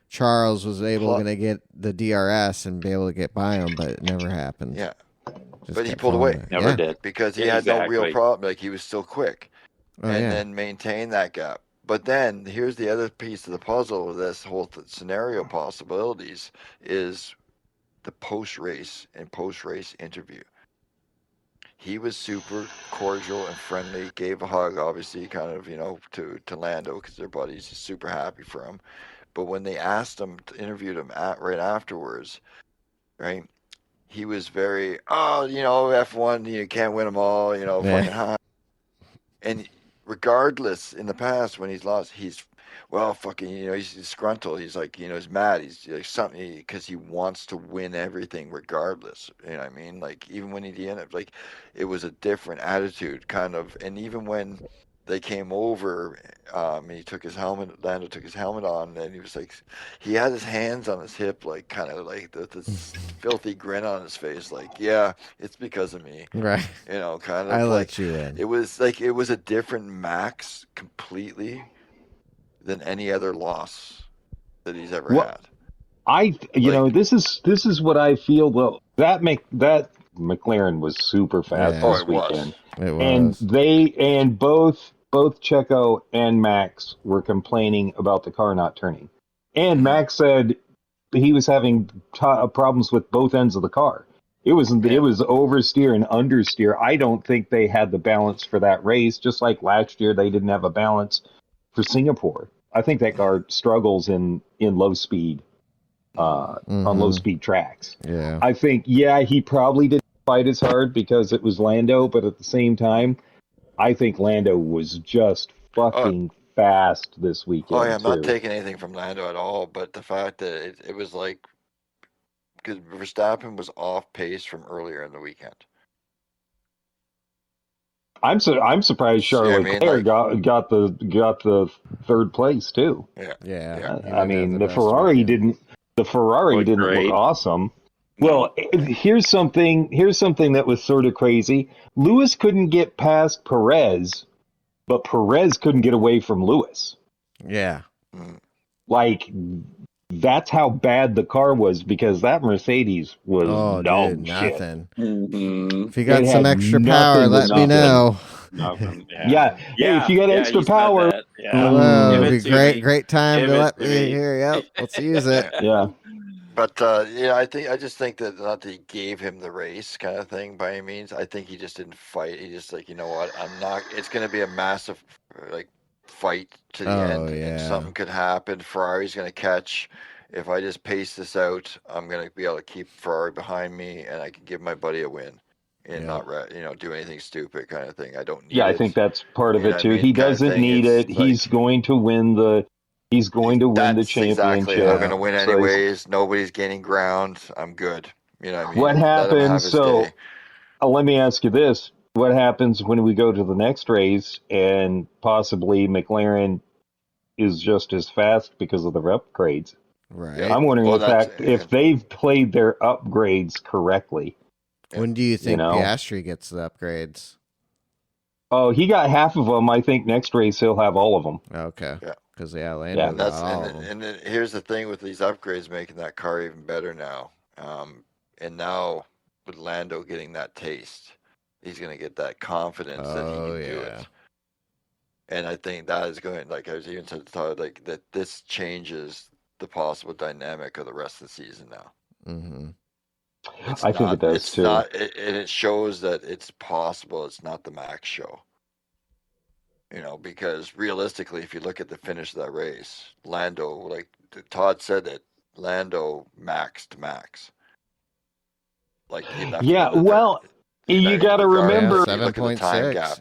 Charles was Pl- going to get the DRS and be able to get by him, but it never happened. Yeah. Just But he kept pulled falling away. back. Never Yeah. did. Because he Yeah, had no real exactly. problem. Like he was still quick. Oh, and yeah. then maintain that gap. But then here's the other piece of the puzzle of this whole scenario possibilities is the post-race and post-race interview. He was super cordial and friendly, gave a hug, obviously, kind of, to Lando because they're buddies. He's super happy for him. But when they asked him, interviewed him right afterwards, right, he was very, F1, you can't win them all, fucking high. And regardless, in the past when he's lost, he's fucking, he's disgruntled. He's like, he's mad. He's like something because he wants to win everything regardless. You know what I mean? Like even when he ended up, like it was a different attitude, kind of. And even when they came over, he took his helmet. Lando took his helmet on, and he was like, he had his hands on his hip, like kind of like this filthy grin on his face, like, yeah, it's because of me. Right. Kind of I like let you in. it was a different Max completely than any other loss that he's ever had. This is what I feel though. That McLaren was super fast Yeah. this it was. weekend. It was. And both Checo and Max were complaining about the car not turning. And Max said he was having problems with both ends of the car. It was oversteer and understeer. I don't think they had the balance for that race. Just like last year, they didn't have a balance for Singapore. I think that car struggles in low speed, on low speed tracks. Yeah. I think, he probably didn't fight as hard because it was Lando, but at the same time, I think Lando was just fucking fast this weekend. Oh yeah, I'm too. not taking anything from Lando at all, but the fact that it was like because Verstappen was off pace from earlier in the weekend. I'm surprised Charles Leclerc got the third place too. Yeah. I mean, the Ferrari didn't look awesome. Well, here's something that was sort of crazy. Lewis couldn't get past Perez, but Perez couldn't get away from Lewis. Yeah. Like that's how bad the car was because that Mercedes was nothing. Mm-hmm. If you got some extra power, let me know. Nothing. Yeah. Hey, if you got extra power, it'd be great time to let me hear. Yep, let's use it. Yeah. But I just think that not that he gave him the race kind of thing by any means. I think he just didn't fight. He just like, you know what, I'm not. It's going to be a massive fight to the end, and something could happen. Ferrari's going to catch. If I just pace this out, I'm going to be able to keep Ferrari behind me, and I can give my buddy a win, and not do anything stupid kind of thing. I don't need it. I think that's part of it too. He kind of doesn't need it. He's going to win the. He's going to win the championship. Exactly. I'm going to win anyways. Nobody's gaining ground. I'm good. You know what I mean? What happens? So, let me ask you this: what happens when we go to the next race and possibly McLaren is just as fast because of the upgrades? Right. I'm wondering if they've played their upgrades correctly. When do you think Piastri gets the upgrades? Oh, he got half of them. I think next race he'll have all of them. Okay. Yeah. Because Lando got all of them. And then here's the thing with these upgrades making that car even better now. And now with Lando getting that taste, he's going to get that confidence that he can do it. And I think that is going, like I was even said, like that this changes the possible dynamic of the rest of the season now. Mm-hmm. I think it does too. And it shows that it's possible. It's not the Max show. Because realistically, if you look at the finish of that race, Lando, like Todd said, that Lando maxed Max. Like he left. You got to remember 7.6.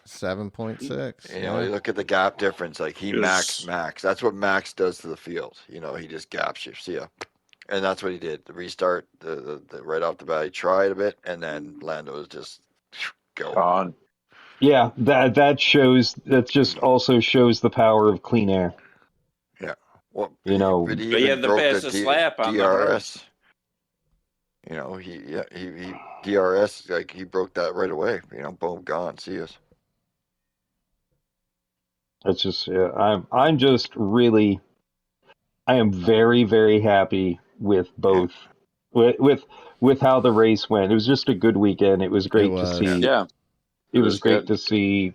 7.6. You look at the gap difference. Like he maxed Max. That's what Max does to the field. He just gaps you. See ya. And that's what he did. The restart, the right off the bat, he tried a bit, and then Lando was just gone. Yeah, that shows. That just also shows the power of clean air. Yeah. Well, You know, but he But he even had the broke the fastest lap on the hards. DRS. You know, he DRS, like, he broke that right away. You know, boom, gone. See us. it's just I'm just really I am very very happy with both with how the race went. It was just a good weekend. It was It great to was. see. Yeah, It was great good. to see.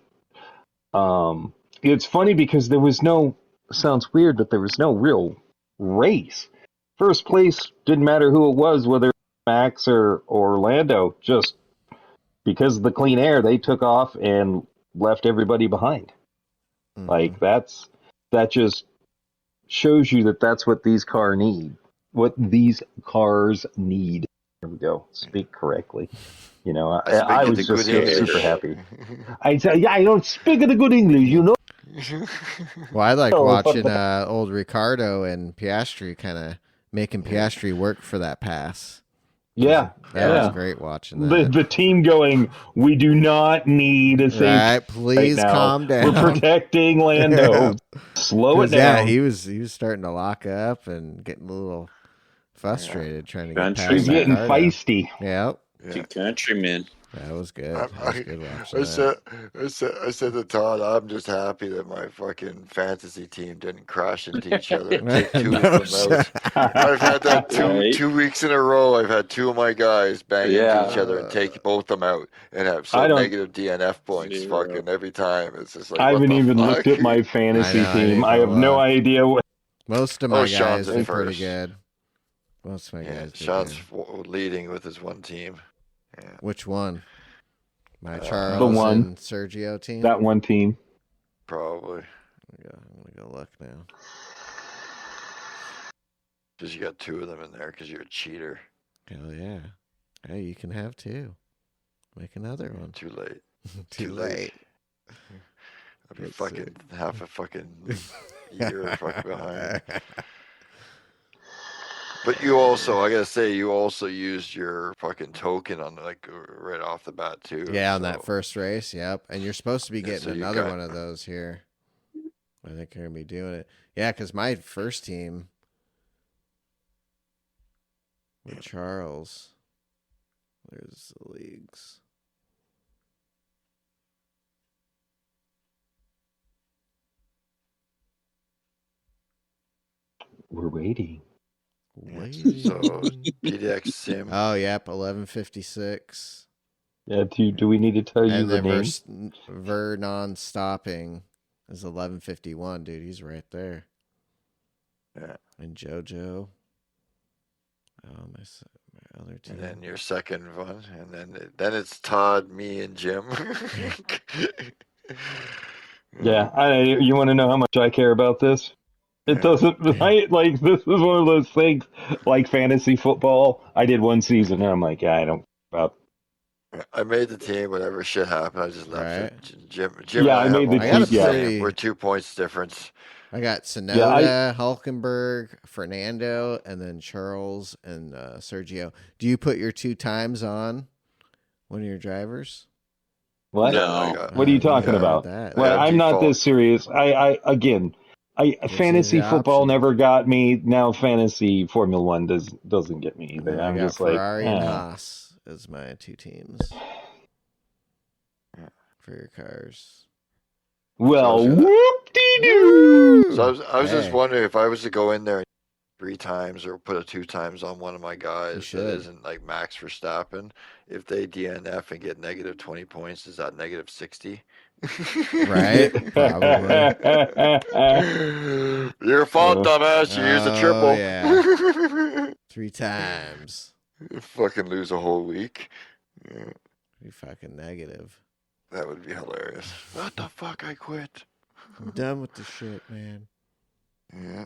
It's funny because there was no. Sounds weird, but there was no real race. First place didn't matter who it was, whether Max or Orlando. Just because of the clean air, they took off and left everybody behind. Like that just shows you that that's what these cars need. There we go. Speak correctly. You know, I speak I of was the good just super English. happy. I don't speak of the good English, you know. Well, I liked Oh, watching old Ricardo and Piastri kind of making Piastri work for that pass. yeah, That was yeah. great watching The that. the team going, we do not need a safety Right, right please now. calm down. We're protecting Lando. Slow it Because yeah, down. he was starting to lock up and getting a little frustrated trying to get He's past getting Ricardo. feisty. Yep, Yeah. Countryman. that was good. I, That was good watching I that. said to Todd, I'm just happy that my fucking fantasy team didn't crash into each other and take two No of them shit. out. I've had that Right. 2 weeks in a row. I've had two of my guys bang into each other and Uh, take both them out and have I some don't. negative DNF points 0. fucking every time. It's just like, I what haven't the even fuck? looked at my I fantasy know. I team. need I to have no look. idea what. Most of Oh, my Sean's guys in did pretty first. good. Most of my Yeah, guys did Sean's good. leading with his one team. Yeah. Which one? My The Charles one, and Sergio team. that one team. Probably. I'm gonna go look now. Because you got two of them in there because you're a cheater. Hell yeah! Hey, you can have two. Make another one. Too late. Too Too late. I'll be Let's fucking see. half a fucking year fucking behind. But you also, I gotta say, you also used your fucking token on like right off the bat too. Yeah, on so- that first race. Yep. And you're supposed to be Yeah, getting so you another got- one of those here. I think you're gonna be doing it. Yeah, because my first team with Charles. There's the leagues. We're waiting. So PDX Sim. Oh, yep, 1156. Yeah. Do we need to tell you And the then name? Vernon stopping is 1151, dude. He's right there. Yeah. And JoJo. Oh, my other team. And then your second one, and then it's Todd, me, and Jim. Yeah. You want to know how much I care about this? It doesn't. Like this is one of those things. Like fantasy football, I did one season, and I'm like, yeah, I don't. About. I made the team. Whatever shit happened, I just left Right. it. Jim Yeah, and I have made the almost team, yeah. same. We're 2 points difference. I got Yeah, Sonoda, Hulkenberg, Fernando, and then Charles and Sergio. Do you put your 2 times on one of your drivers? What? No. What are you talking yeah, about? that. Well, Yeah, I'm not default. this serious. Again, Gives you fantasy the football option. never got me. Now fantasy Formula One doesn't get me And either. then I I'm got just like, Ferrari and Haas as my 2 teams for your cars. well, So- whoop-de-doo. So I was just Hey. wondering if I was to go in there 3 times or put a 2 times on one of my You guys that should. isn't like Max Verstappen, if they DNF and get negative 20 points, is that negative 60? Right? Probably. Your fault, dumbass. You used a triple. Yeah. 3 times. Fucking lose a whole week. Yeah, Be fucking negative. that would be hilarious. What the fuck? I quit. I'm done with the shit, man. Yeah.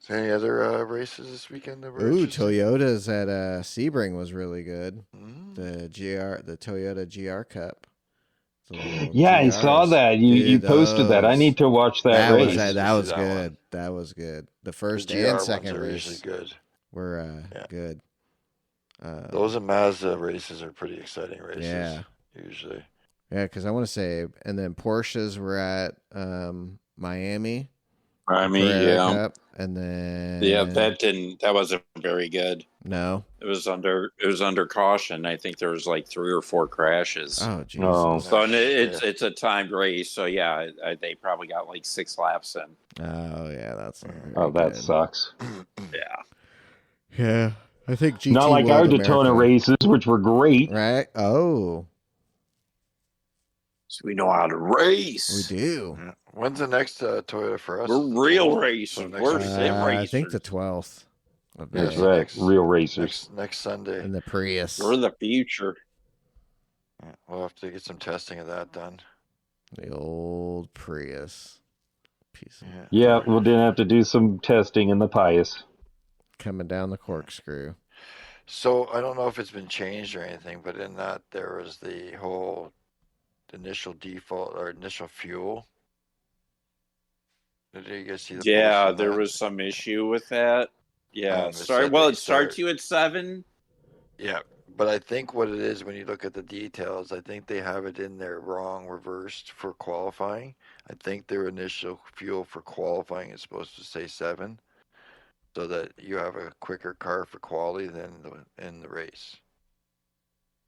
Is there any other races this weekend that were Ooh, interesting? Toyota's at Sebring was really good. Mm. The Toyota GR Cup. The little Yeah, I saw GRs. that. You Dude, posted that. I those- need to watch that That race. was Did that you was see that good. one? That was good. The The first GR and ones second are race usually good. were Yeah. good. Those and Mazda races are pretty exciting races. Yeah. Usually. Yeah, because I want to say, and then Porsches were at Miami, I mean, Carrera yeah, Cup, and then that wasn't very good. no. It was under caution. I think there was like 3 or 4 crashes. Oh Jesus! Oh. So and it's a timed race. So yeah, they probably got like 6 laps in. Oh yeah, that's not very Oh, that good. sucks. Yeah. Yeah, I think GT Not like World our Daytona America, races, which were great. right? Oh, So we know how to race. we do. Yeah. When's the next Toyota for us? We're real So racers. next We're week. sim I racers. think the 12th of That's May right. Next- Real racers. Next Sunday. in the Prius. We're the future. Yeah, we'll have to get some testing of that done. The old Prius. Piece of Yeah, we'll then have to do some testing in the Pius. coming down the corkscrew. So I don't know if it's been changed or anything, but in that there was the whole initial default or initial fuel. Did you guys see the Yeah, post on there that? was some issue with that. Yeah, It sorry. said Well, they it starts start- you at 7. Yeah, but I think what it is when you look at the details, I think they have it in there wrong, reversed for qualifying. I think their initial fuel for qualifying is supposed to say 7, so that you have a quicker car for quality than in the race.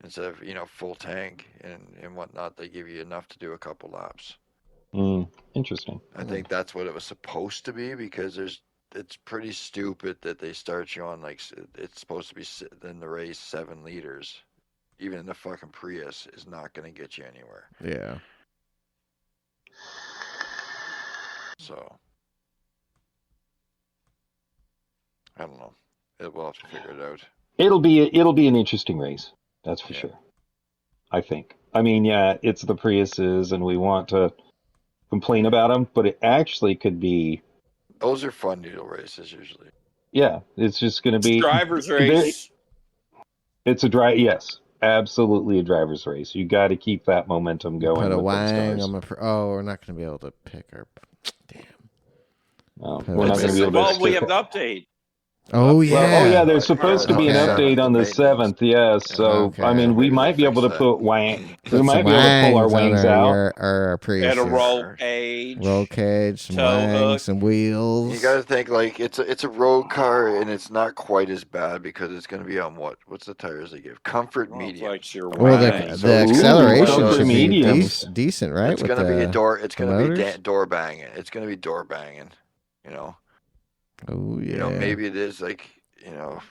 Instead of full tank and whatnot, they give you enough to do a couple laps. Interesting. I think that's what it was supposed to be, because it's pretty stupid that they start you on like it's supposed to be in the race 7 liters. Even in the fucking Prius is not going to get you anywhere. Yeah. So I don't know. We'll have to figure it out. It'll be an interesting race. That's for sure. I think. I mean, yeah, it's the Priuses, and we want to complain about them, but it actually could be. Those are fun needle races usually. Yeah, it's just going to be Driver's race. It's yes, absolutely a driver's race. You got to keep that momentum going. Put a with those wang cars. on my. We're not going to be able to pick our. Damn. We're not going to be able to. Well, we have the update. Oh yeah. Well, yeah, there's supposed to be an Okay. update on the 7th. Yeah, so Okay. I mean, we Maybe might be they'll able to fix put wang. We might be able to pull our wangs out. Our Prius. And a roll cage. Roll cage, some Tow wangs, hook. some wheels. You got to think like it's a road car, and it's not quite as bad because it's going to be on what's the tires they give? Comfort Well, medium. flex your well, wang. the So- acceleration Ooh, should be mediums. decent, right? It's with going to be a the- door. It's going to be motors? door banging. It's going to be door banging. Oh yeah. Maybe it is like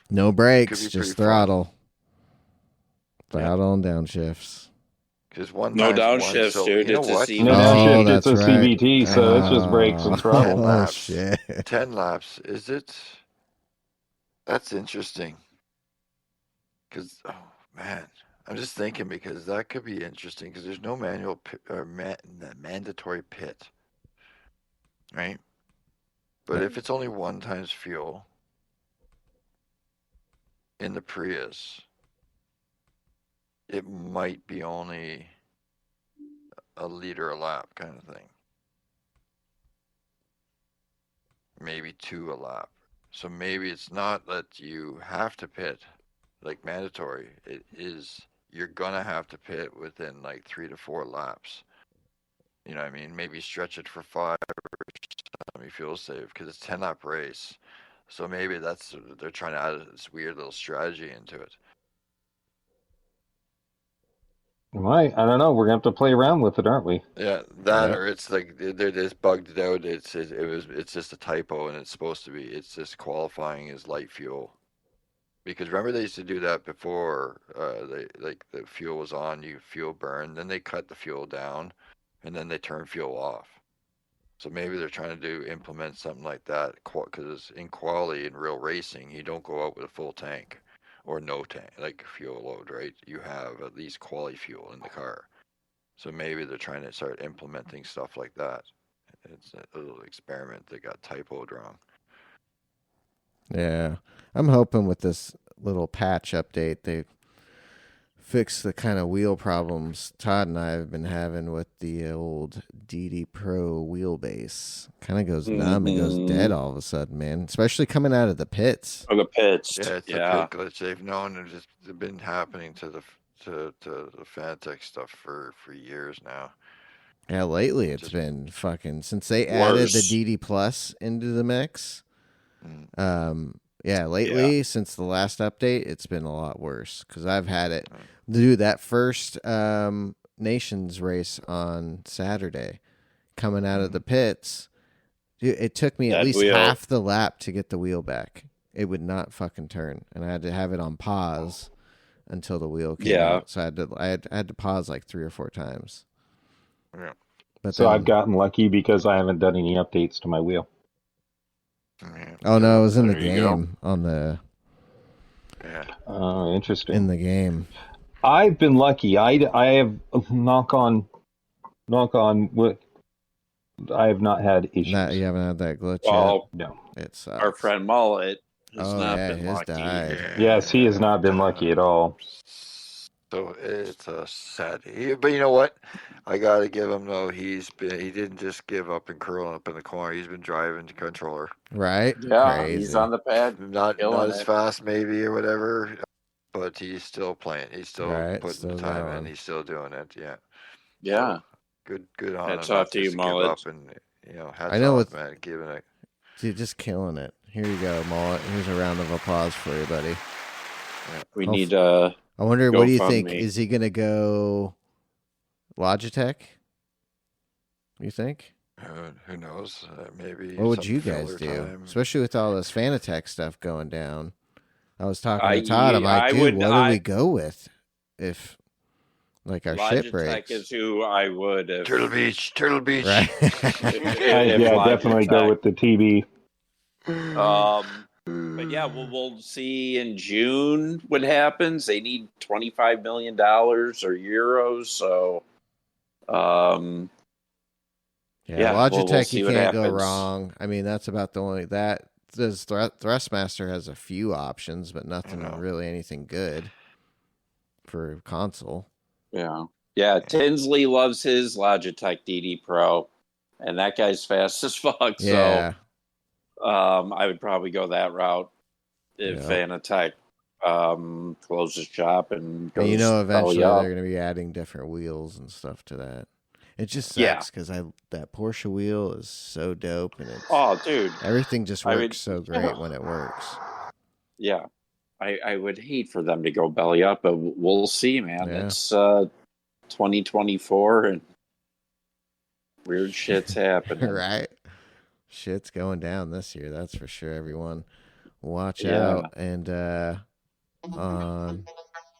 no brakes, could be just pretty fun. throttle. Yeah. Throttle and downshifts. because one No time's downshifts, one, so dude. you know It's a what? CVT. No Oh, downshift. It's a that's right. CVT, so it's just brakes and throttle. Oh laps. shit. 10 laps. Is it? That's interesting. Because man, I'm just thinking because that could be interesting because there's no manual or mandatory pit, right? But if it's only 1 times fuel in the Prius, it might be only a liter a lap kind of thing. Maybe 2 a lap. So maybe it's not that you have to pit like mandatory. It is you're gonna have to pit within like 3 to 4 laps. You know what I mean? Maybe stretch it for 5 or something fuel save because it's 10-lap race. So maybe they're trying to add this weird little strategy into it. I don't know. We're gonna have to play around with it, aren't we? Yeah, or it's like they're just bugged it out. It's just a typo, and it's supposed to be. It's just qualifying as light fuel, because remember they used to do that before. The fuel was on, fuel burn, then they cut the fuel down, and then they turn fuel off. So maybe they're trying to implement something like that, because in quality in real racing, you don't go out with a full tank. Or no tank, like fuel load, right? You have at least quality fuel in the car. So maybe they're trying to start implementing stuff like that. It's a little experiment that got typoed wrong. Yeah. I'm hoping with this little patch update they fix the kind of wheel problems Todd and I have been having with the old DD Pro wheelbase. Kind of goes numb. It goes dead all of a sudden, man. Especially coming out of the pits. Or the pits. Yeah, it's a pit glitch. They've known it's been happening to to the Fanatec stuff for years now. Yeah, lately it's Just been fucking since they added the Worse. DD Plus into the mix. Mm. Yeah, lately since the last update, it's been a lot worse because I've had it. Dude, that first Nations race on Saturday, coming out of the pits, dude, it took me at That least wheel. half the lap to get the wheel back. It would not fucking turn, and I had to have it on pause until the wheel came out. So I had to pause like 3 or 4 times. Yeah. But So then, I've gotten lucky because I haven't done any updates to my wheel. Yeah. oh no, it was in the There you go. game on the Yeah. Interesting. in the game. I've been lucky. I have knock on wood. I have not had issues. You haven't had that glitch Well, No. yet. It sucks. our friend Mullet has Oh, not yeah, been his lucky. died. Yes, he has not been lucky at all. So it's a sad. But you know what? I gotta give him though. He didn't just give up and curl up in the corner. He's been driving the controller. Right? Yeah, Crazy. he's on the pad. Not Killing as it. fast maybe or whatever, but he's still playing. He's still Right, putting still the time going. in. He's still doing it. Yeah. Yeah. So, good on Hats him. off Not to you, just give Mullet. up and hats I know off, with- man. Giving it. Dude, just killing it. Here you go, Mullet. Here's a round of applause for you, buddy. We Oh, need I wonder, what do you think? GoFundMe. Is he going to go Logitech? You think? Who knows? Maybe. What would some you guys filler do? time. Especially with all this Fanatec stuff going down. I was talking to I- Todd. I'm like, I dude, would- what do we go with if, like, our ship Logitech breaks? is who I would if Turtle Beach. Right? Yeah, definitely go with the TB. But yeah, we'll see in June what happens. They need $25 million or euros, so Yeah, we'll Logitech, see you what can't go happens. wrong. I mean, that's about the only that this Thrustmaster has a few options, but nothing really anything good for console. Yeah. Tinsley loves his Logitech DD Pro, and that guy's fast as fuck. Yeah, So I would probably go that route if Fanatec closes shop and goes. and eventually belly up. they're going to be adding different wheels and stuff to that. It just Yeah. sucks because that Porsche wheel is so dope, and it's Oh, dude. everything just I works would- so great when it works. Yeah. I would hate for them to go belly up, but we'll see, man. Yeah. It's 2024 and weird shit's happening. Right? Shit's going down this year, that's for sure. Everyone, watch Yeah. out. And on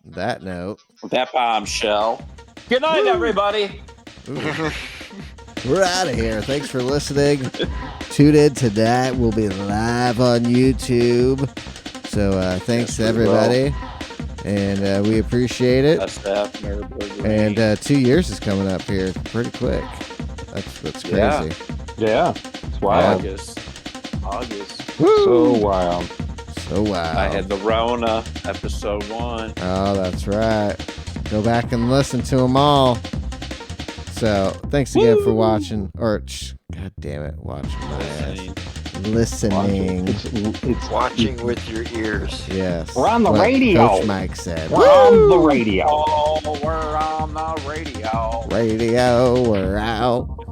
that note, That bombshell. Good night, everybody. ooh, we're out of here. Thanks for listening. Tune in to that. We'll be live on YouTube. So thanks to everybody. And we appreciate it. That's that. Nerd. And 2 years is coming up here pretty quick. That's crazy. Yeah. Yeah, it's wild. August. Woo! So wild. So wow. I had the Rona, episode 1. Oh, that's right. Go back and listen to them all. So, thanks again for watching. God damn it, watch my ass. Listening. It's Watching with your ears. Yes. We're on the What radio. Coach Mike said. We're on the radio. Oh, we're on the radio. Radio, we're out.